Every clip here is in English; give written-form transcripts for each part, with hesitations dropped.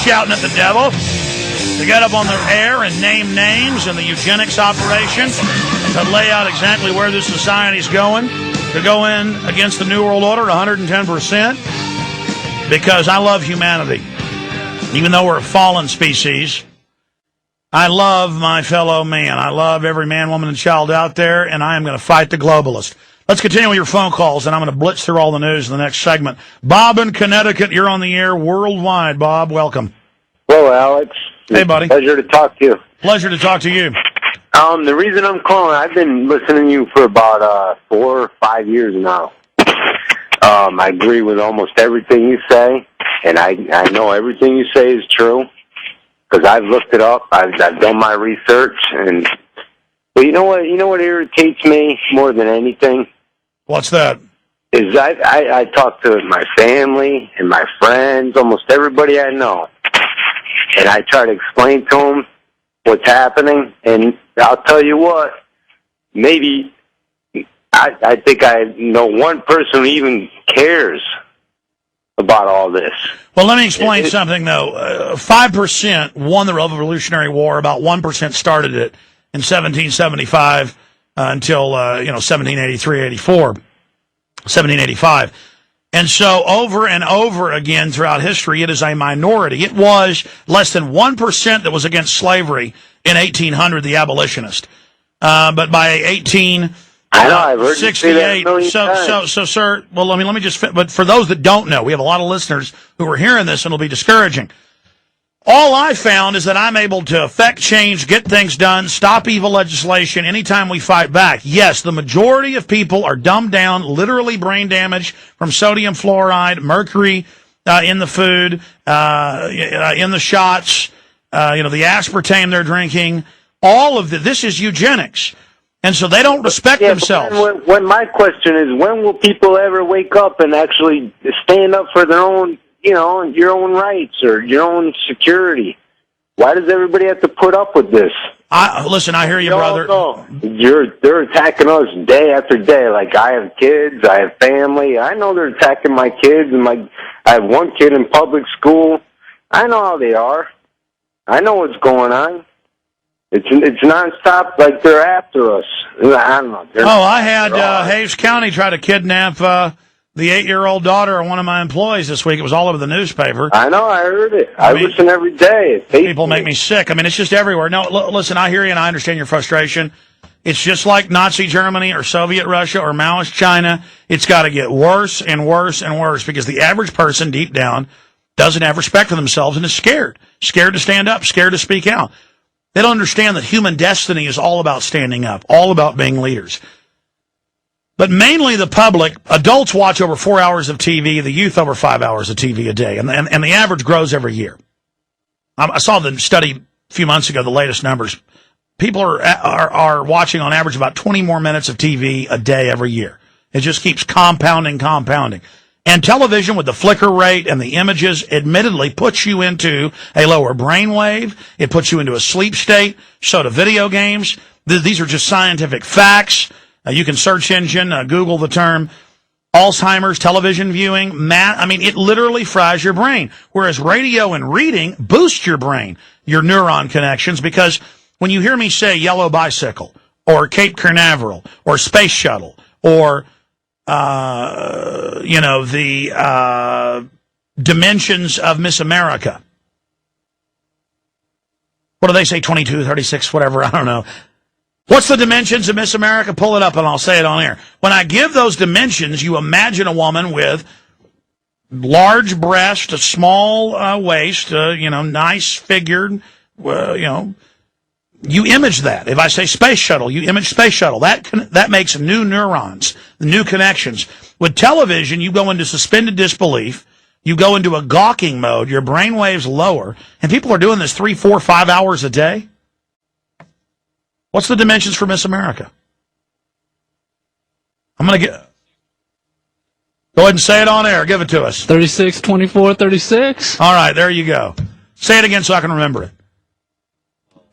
shouting at the devil to get up on the air and name names in the eugenics operation, to lay out exactly where this society's going, to go in against the New World Order 110%, because I love humanity. Even though we're a fallen species, I love my fellow man. I love every man, woman, and child out there, and I am going to fight the globalist. Let's continue with your phone calls, and I'm going to blitz through all the news in the next segment. Bob in Connecticut, you're on the air worldwide. Bob, welcome. Hello, Alex. Hey, buddy. Pleasure to talk to you. Pleasure to talk to you. The reason I'm calling, I've been listening to you for about 4 or 5 years now. I agree with almost everything you say, and I know everything you say is true because I've looked it up. I've done my research, and but you know what irritates me more than anything? What's that? Is I talk to my family and my friends, almost everybody I know, and I try to explain to them what's happening, and I'll tell you what, maybe I think I know one person who even cares about all this. Well, let me explain something, though. 5% won the Revolutionary War. About 1% started it in 1775 until 1783, 84, 1785. And so over and over again throughout history, it is a minority. It was less than 1% that was against slavery in 1800, the abolitionist. But by 1868, I know, I've heard you say that a million times. So, sir, well, let me just, but for those that don't know, we have a lot of listeners who are hearing this and it'll be discouraging. All I found is that I'm able to affect change, get things done, stop evil legislation anytime we fight back. Yes, the majority of people are dumbed down, literally brain damage from sodium fluoride, mercury in the food, in the shots, the aspartame they're drinking. All of this is eugenics. And so they don't respect themselves. When my question is, when will people ever wake up and actually stand up for their own, your own rights or your own security? Why does everybody have to put up with this? Listen, I hear you, brother. They're attacking us day after day. Like, I have kids, I have family. I know they're attacking my kids, and I have one kid in public school. I know how they are. I know what's going on. It's nonstop, like they're after us. I don't know. I had Hays County try to kidnap the 8-year-old daughter of one of my employees this week. It was all over the newspaper. I know, I heard it. I listen every day. People make me sick. I mean, it's just everywhere. No, listen, I hear you and I understand your frustration. It's just like Nazi Germany or Soviet Russia or Maoist China. It's got to get worse and worse and worse because the average person deep down doesn't have respect for themselves and is scared. Scared to stand up, scared to speak out. They don't understand that human destiny is all about standing up, all about being leaders. But mainly the public, adults watch over 4 hours of TV, the youth over 5 hours of TV a day, and the average grows every year. I saw the study a few months ago, the latest numbers. People are watching on average about 20 more minutes of TV a day every year. It just keeps compounding. And television, with the flicker rate and the images, admittedly puts you into a lower brainwave. It puts you into a sleep state. So do video games. These are just scientific facts. You can search engine, Google the term Alzheimer's, television viewing, it literally fries your brain. Whereas radio and reading boost your brain, your neuron connections, because when you hear me say yellow bicycle or Cape Canaveral or space shuttle or the dimensions of Miss America. What do they say, 22, 36, whatever, I don't know. What's the dimensions of Miss America? Pull it up and I'll say it on air. When I give those dimensions, you imagine a woman with large breast, a small waist, nice figured, you image that. If I say space shuttle, you image space shuttle. That makes new neurons, new connections. With television, you go into suspended disbelief. You go into a gawking mode. Your brain waves lower. And people are doing this 3, 4, 5 hours a day. What's the dimensions for Miss America? I'm going to go ahead and say it on air. Give it to us. 36, 24, 36. All right, there you go. Say it again so I can remember it.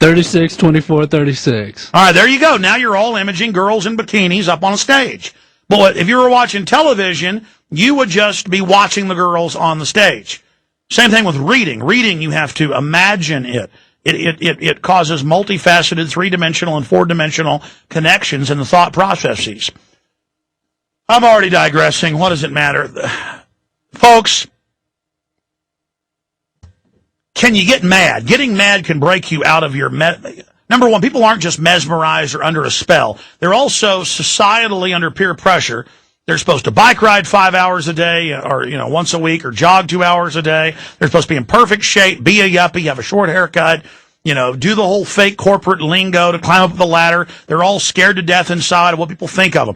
36, 24, 36. All right, there you go. Now you're all imaging girls in bikinis up on a stage. But if you were watching television, you would just be watching the girls on the stage. Same thing with reading. Reading, you have to imagine it. It causes multifaceted, three-dimensional and four-dimensional connections in the thought processes. I'm already digressing. What does it matter? Folks, can you get mad? Getting mad can break you out of your... Number one, people aren't just mesmerized or under a spell. They're also societally under peer pressure. They're supposed to bike ride 5 hours a day or, once a week or jog 2 hours a day. They're supposed to be in perfect shape, be a yuppie, have a short haircut, do the whole fake corporate lingo to climb up the ladder. They're all scared to death inside of what people think of them.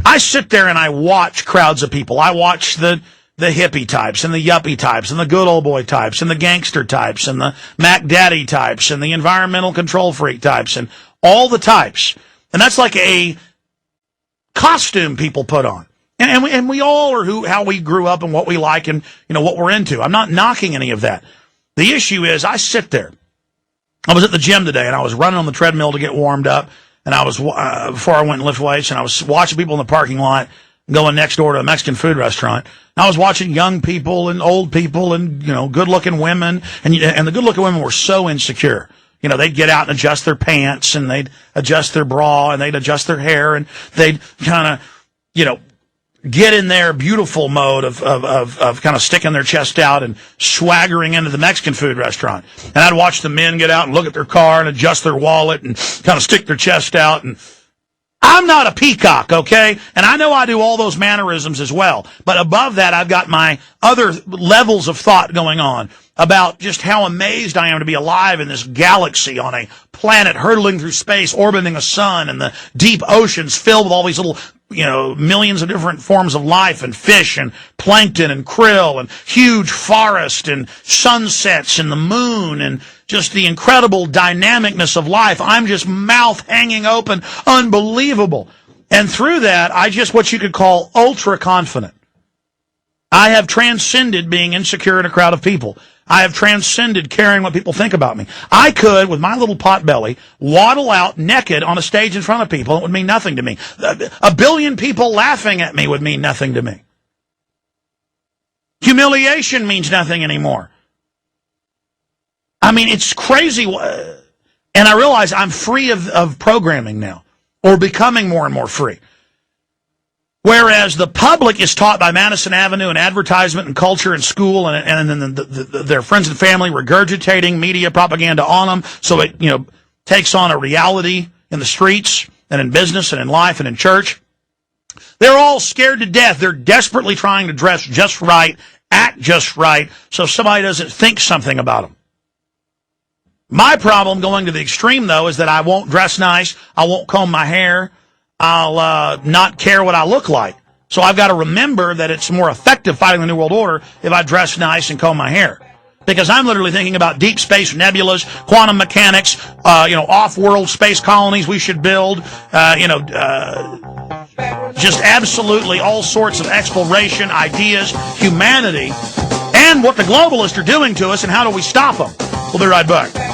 I sit there and I watch crowds of people. I watch the hippie types and the yuppie types and the good old boy types and the gangster types and the Mac Daddy types and the environmental control freak types and all the types. And that's like a costume people put on. And we all are how we grew up and what we like and, what we're into. I'm not knocking any of that. The issue is I sit there. I was at the gym today and I was running on the treadmill to get warmed up. And I was, before I went and lift weights, and I was watching people in the parking lot going next door to a Mexican food restaurant. And I was watching young people and old people and, good looking women. And the good looking women were so insecure. They'd get out and adjust their pants and they'd adjust their bra and they'd adjust their hair and they'd kind of, get in their beautiful mode of kind of sticking their chest out and swaggering into the Mexican food restaurant. And I'd watch the men get out and look at their car and adjust their wallet and kind of stick their chest out. And I'm not a peacock, okay? And I know I do all those mannerisms as well. But above that, I've got my other levels of thought going on about just how amazed I am to be alive in this galaxy on a planet hurtling through space, orbiting a sun, and the deep oceans filled with all these little, millions of different forms of life and fish and plankton and krill and huge forest and sunsets and the moon and just the incredible dynamicness of life. I'm just mouth hanging open, unbelievable. And through that, I just what you could call ultra confident. I have transcended being insecure in a crowd of people. I have transcended caring what people think about me. I could, with my little pot belly, waddle out naked on a stage in front of people. It would mean nothing to me. A billion people laughing at me would mean nothing to me. Humiliation means nothing anymore. I mean, it's crazy. And I realize I'm free of programming now, or becoming more and more free. Whereas the public is taught by Madison Avenue and advertisement and culture and school and then their friends and family regurgitating media propaganda on them, so it takes on a reality in the streets and in business and in life and in church. They're all scared to death. They're desperately trying to dress just right, act just right, so somebody doesn't think something about them. My problem going to the extreme, though, is that I won't dress nice, I won't comb my hair, I'll not care what I look like. So I've got to remember that it's more effective fighting the New World Order if I dress nice and comb my hair. Because I'm literally thinking about deep space nebulas, quantum mechanics, off-world space colonies we should build, just absolutely all sorts of exploration, ideas, humanity, and what the globalists are doing to us and how do we stop them. We'll be right back.